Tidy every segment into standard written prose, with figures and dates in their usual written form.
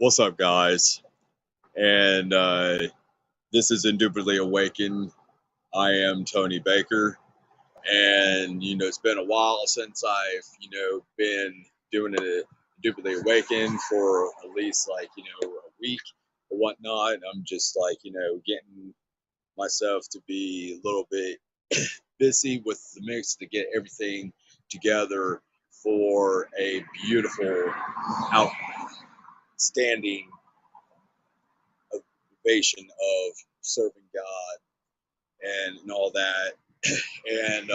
What's up, guys? And this is Indubitably Awakened. I am Tony Baker, and it's been a while since I've been doing it Indubitably Awakened for at least a week or whatnot. I'm just getting myself to be a little bit busy with the mix to get everything together for a beautiful, outstanding ovation of serving God and all that. And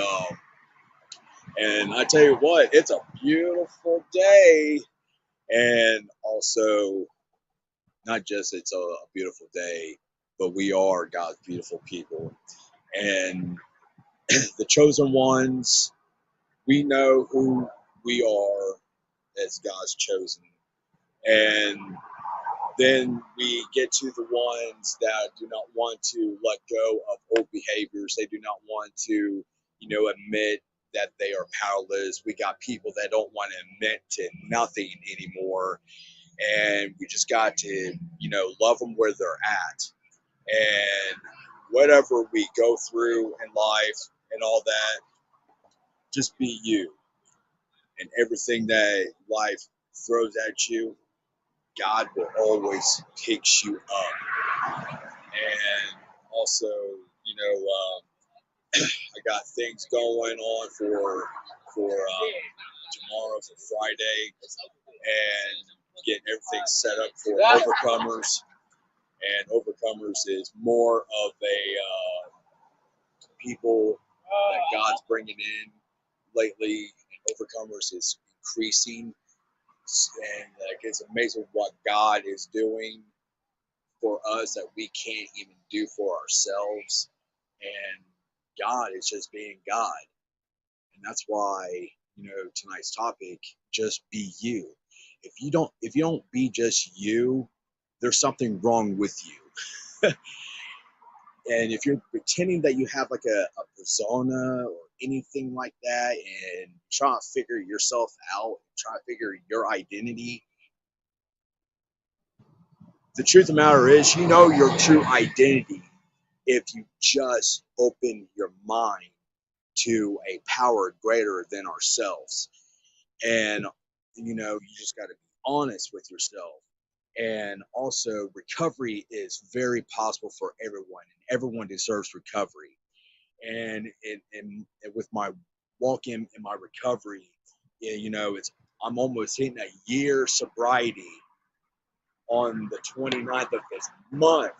and I tell you what, it's a beautiful day. And also, not just it's a beautiful day, but we are God's beautiful people. And the chosen ones, we know who we are as God's chosen. And then we get to the ones that do not want to let go of old behaviors. They do not want to, admit that they are powerless. We got people that don't want to admit to nothing anymore. And we just got to, love them where they're at. And whatever we go through in life and all that, just be you. And everything that life throws at you, God will always pick you up. And also, I got things going on for tomorrow, for Friday, and getting everything set up for Overcomers. And Overcomers is more of a people that God's bringing in lately. And Overcomers is increasing, and it's amazing what God is doing for us that we can't even do for ourselves. And God is just being God. And that's why, tonight's topic, just be you. If you don't be just you, there's something wrong with you. And if you're pretending that you have like a persona or anything like that and trying to figure yourself out, trying to figure your identity, the truth of the matter is, your true identity if you just open your mind to a power greater than ourselves. And, you just got to be honest with yourself. And also, recovery is very possible for everyone, and everyone deserves recovery. And with my walk in my recovery, it's I'm almost hitting a year sobriety on the 29th of this month,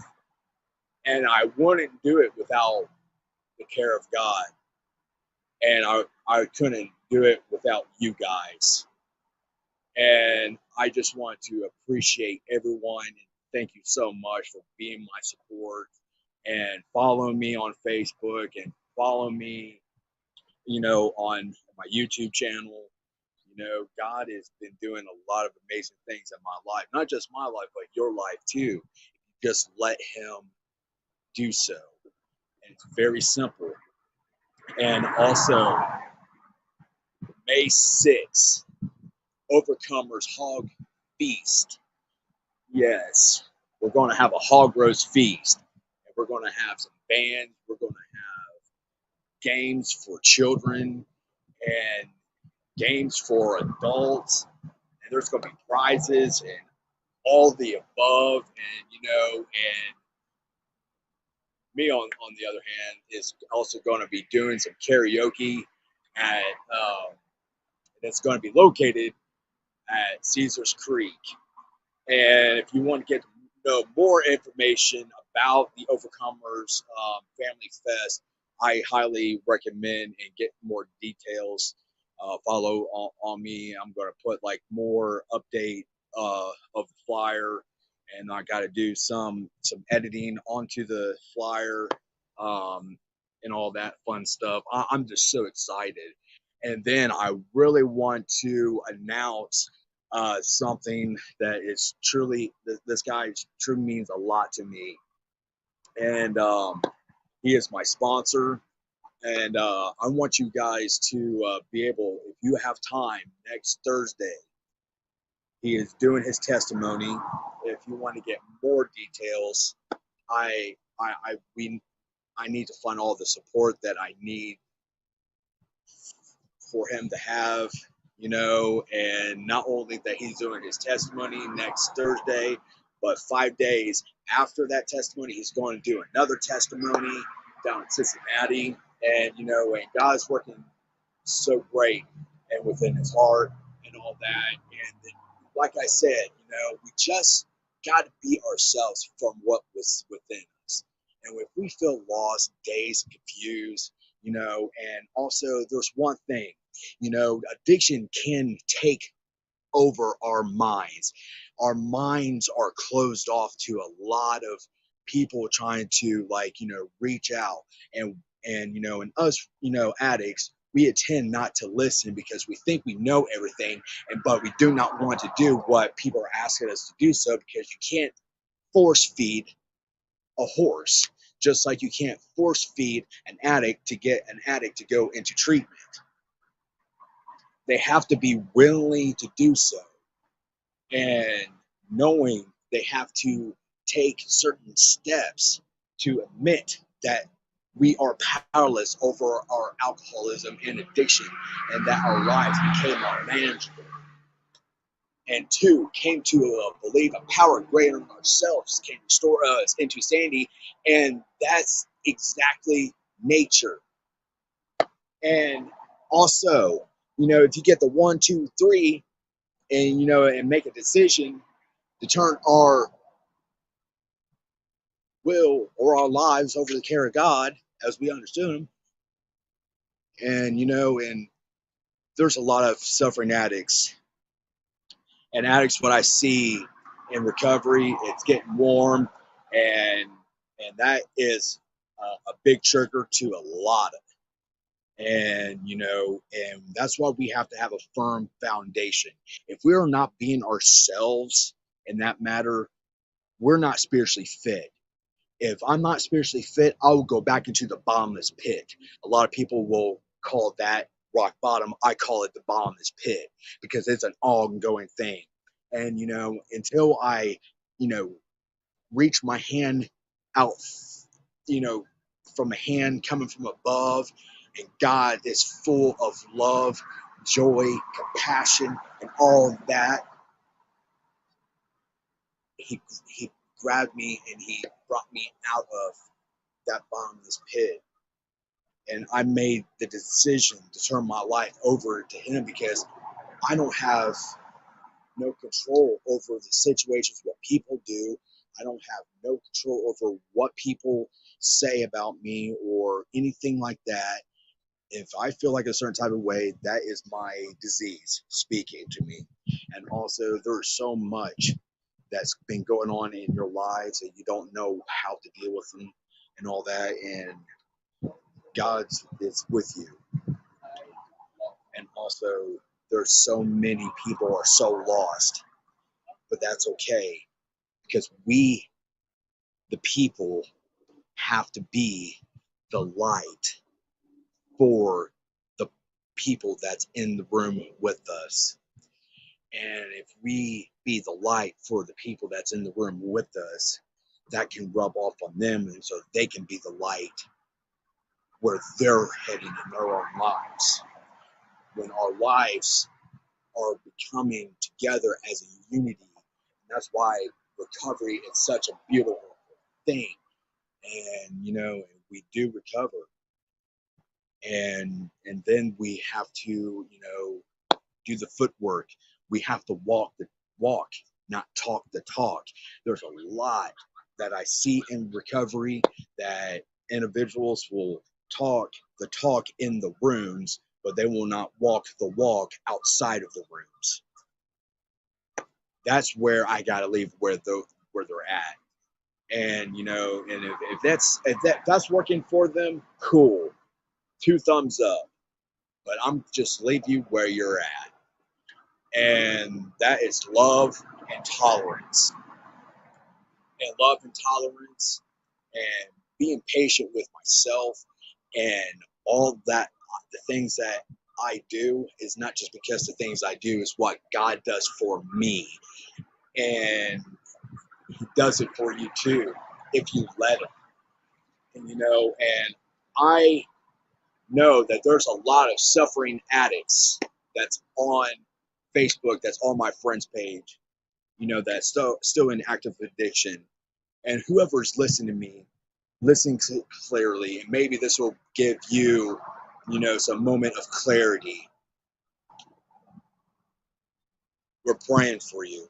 and I wouldn't do it without the care of God, and I couldn't do it without you guys. And I just want to appreciate everyone and thank you so much for being my support and follow me on Facebook and follow me, on my YouTube channel. God has been doing a lot of amazing things in my life, not just my life, but your life too. Just let Him do so. And it's very simple. And also, May 6th, Overcomers Hog Feast. Yes, we're going to have a hog roast feast. And we're going to have some bands. We're going to have games for children and games for adults. And there's going to be prizes and all the above. And, and me on the other hand is also going to be doing some karaoke at it's going to be located at Caesars Creek. And if you want to get to know more information about the Overcomers Family Fest, I highly recommend and get more details. Follow on me. I'm going to put like more update of the flyer, and I got to do some editing onto the flyer and all that fun stuff. I'm just so excited. And then I really want to announce something that is truly, this guy truly means a lot to me. And he is my sponsor. And I want you guys to be able, if you have time next Thursday, He is doing his testimony. If you want to get more details, I I I we I need to find all the support that I need for him to have, and not only that he's doing his testimony next Thursday, but 5 days after that testimony, he's going to do another testimony down in Cincinnati. And God's working so great and within his heart and all that. And then, like I said, we just got to be ourselves from what was within us. And if we feel lost, dazed, confused, and also there's one thing, addiction can take over our minds. Our minds are closed off to a lot of people trying to reach out and us, addicts, we tend not to listen because we think we know everything, but we do not want to do what people are asking us to do so, because you can't force feed a horse, just like you can't force feed an addict to get an addict to go into treatment. They have to be willing to do so, and knowing they have to take certain steps to admit that we are powerless over our alcoholism and addiction, and that our lives became unmanageable. And two, came to believe a power greater than ourselves can restore us into sanity, and that's exactly nature. And also, if you get the 1, 2, 3, and make a decision to turn our will or our lives over to the care of God as we understood them. And there's a lot of suffering addicts. And addicts, what I see in recovery, it's getting warm, and that is a big trigger to a lot of it. And that's why we have to have a firm foundation. If we are not being ourselves in that matter, we're not spiritually fit. If I'm not spiritually fit, I will go back into the bottomless pit. A lot of people will call that rock bottom. I call it the bottomless pit because it's an ongoing thing. And, until I, you know, reach my hand out, you know, from a hand coming from above, and God is full of love, joy, compassion, and all of that, he grabbed me and he brought me out of that bottomless pit. And I made the decision to turn my life over to him, because I don't have no control over the situations, what people do. I don't have no control over what people say about me or anything like that. If I feel like a certain type of way, that is my disease speaking to me. And also, there's so much that's been going on in your lives that you don't know how to deal with them and all that. And God is with you. And also, there's so many people are so lost, but that's okay, because we, the people, have to be the light for the people that's in the room with us. And if we be the light for the people that's in the room with us, that can rub off on them, and so they can be the light where they're heading in their own lives. When our lives are becoming together as a unity, and that's why recovery is such a beautiful thing. And we do recover, and then we have to do the footwork. We have to walk the walk, not talk the talk. There's a lot that I see in recovery, that individuals will talk the talk in the rooms, but they will not walk the walk outside of the rooms. That's where I gotta leave where they're at. And and if that's working for them, cool, 2 thumbs up. But I'm just leave you where you're at, and that is love and tolerance, and being patient with myself, and all that, the things that I do is not just because the things I do is what God does for me. And he does it for you too, if you let him. And and I know that there's a lot of suffering addicts that's on Facebook, that's on my friends page, that's still in active addiction. And whoever's listening to me, listen clearly, and maybe this will give you, some moment of clarity. We're praying for you.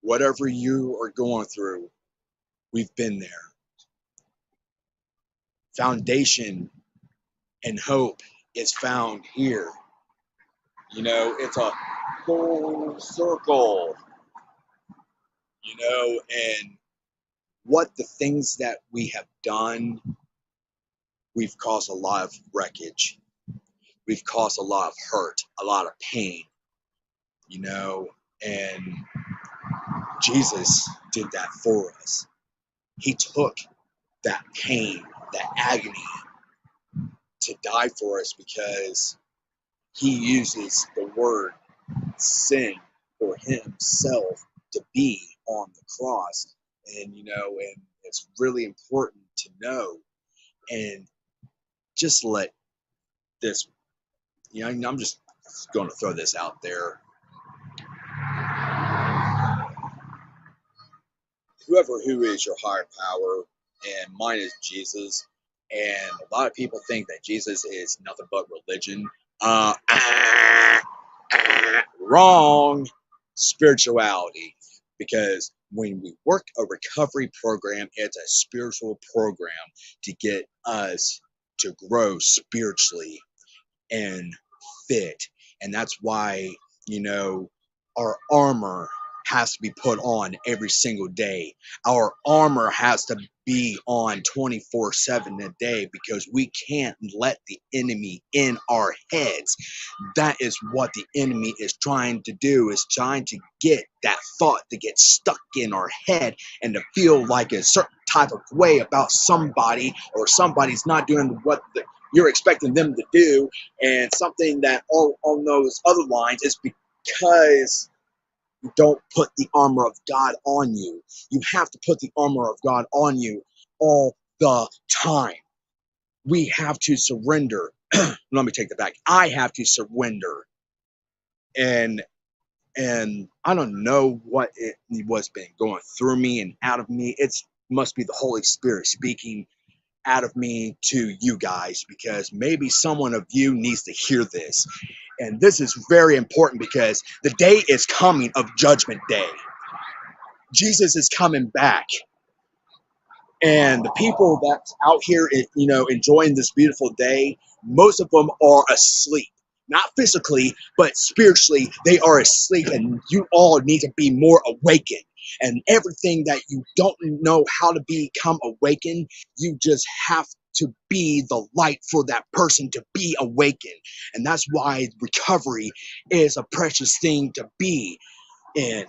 Whatever you are going through, we've been there. Foundation and hope is found here. It's a full circle, and what the things that we have done, we've caused a lot of wreckage. We've caused a lot of hurt, a lot of pain, and Jesus did that for us. He took that pain, that agony to die for us because he uses the word sin for himself to be on the cross. And it's really important to know, and just let this, I'm just going to throw this out there. Whoever who is your higher power, and mine is Jesus, and a lot of people think that Jesus is nothing but religion. Wrong. Spirituality. Because when we work a recovery program, it's a spiritual program to get us to grow spiritually and fit. And that's why, our armor has to be put on every single day. Our armor has to be on 24/7 a day, because we can't let the enemy in our heads. That is what the enemy is trying to do, is trying to get that thought to get stuck in our head and to feel like a certain type of way about somebody, or somebody's not doing what you're expecting them to do. And something that all on those other lines is because you don't put the armor of God on you. You have to put the armor of God on you all the time. We have to surrender. Let me take that back. I have to surrender. And I don't know what what's been going through me and out of me. It must be the Holy Spirit speaking out of me to you guys, because maybe someone of you needs to hear this. And this is very important, because the day is coming of Judgment Day. Jesus is coming back. And the people that's out here, enjoying this beautiful day, most of them are asleep. Not physically, but spiritually, they are asleep, and you all need to be more awakened. And everything that you don't know how to become awakened, you just have to be the light for that person to be awakened. And that's why recovery is a precious thing to be in.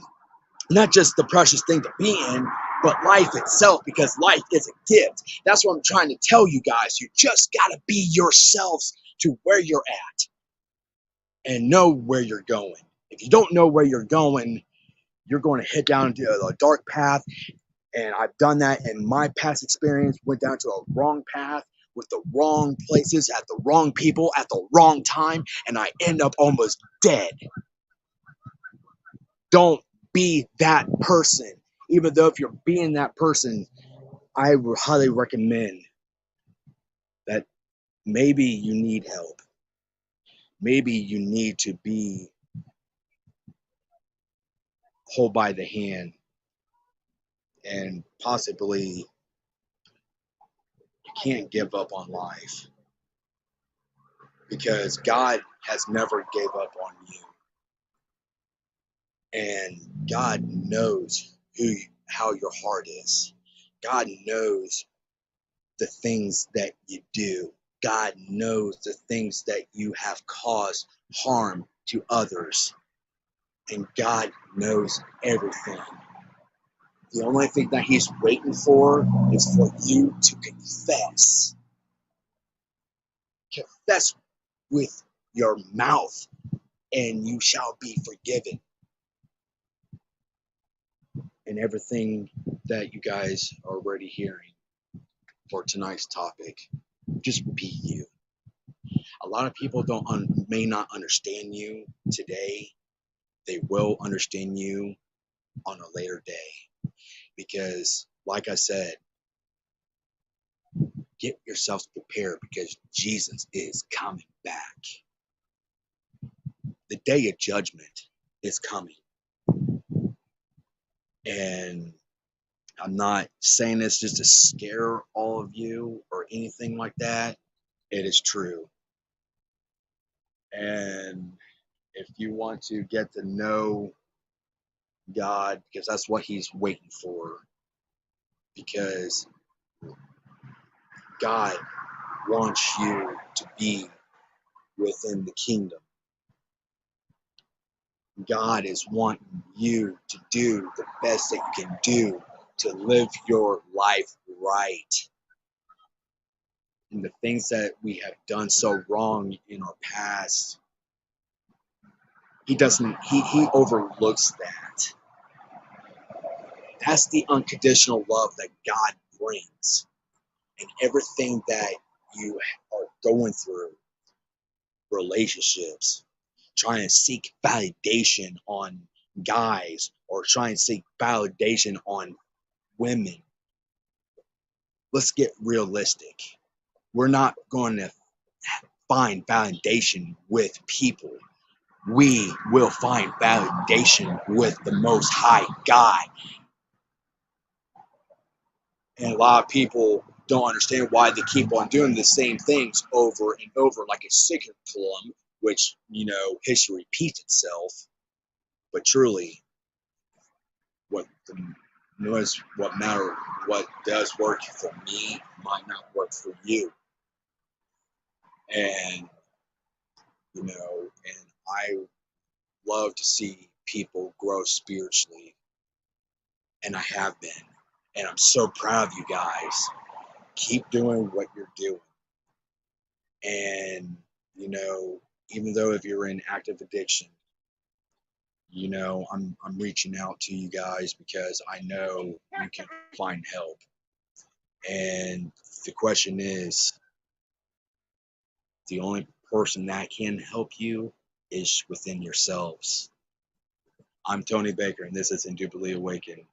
Not just the precious thing to be in, but life itself, because life is a gift. That's what I'm trying to tell you guys. You just got to be yourselves to where you're at and know where you're going. If you don't know where you're going to head down into a dark path. And I've done that in my past experience, went down to a wrong path with the wrong places, at the wrong people, at the wrong time, and I end up almost dead. Don't be that person. Even though if you're being that person, I would highly recommend that maybe you need help. Maybe you need to be hold by the hand, and possibly you can't give up on life, because God has never gave up on you. And God knows how your heart is. God knows the things that you do. God knows the things that you have caused harm to others. And God knows everything. The only thing that he's waiting for is for you to confess. Confess with your mouth, and you shall be forgiven. And everything that you guys are already hearing for tonight's topic, just be you. A lot of people may not understand you today. They will understand you on a later day, because, like I said, get yourselves prepared because Jesus is coming back. The day of judgment is coming. And I'm not saying this just to scare all of you or anything like that. It is true. And if you want to get to know God, because that's what He's waiting for, because God wants you to be within the kingdom. God is wanting you to do the best that you can do to live your life right. And the things that we have done so wrong in our past, he overlooks that. That's the unconditional love that God brings. And everything that you are going through, relationships, trying to seek validation on guys or trying to seek validation on women. Let's get realistic. We're not going to find validation with people. We will find validation with the Most High God. And a lot of people don't understand why they keep on doing the same things over and over, like a curriculum, which, history repeats itself. But truly, what does work for me might not work for you. And and I love to see people grow spiritually, and I have been, and I'm so proud of you guys. Keep doing what you're doing. And even though if you're in active addiction, I'm reaching out to you guys because I know you can find help. And the question is, the only person that can help you is within yourselves. I'm Tony Baker, and this is Indubitably Awakened.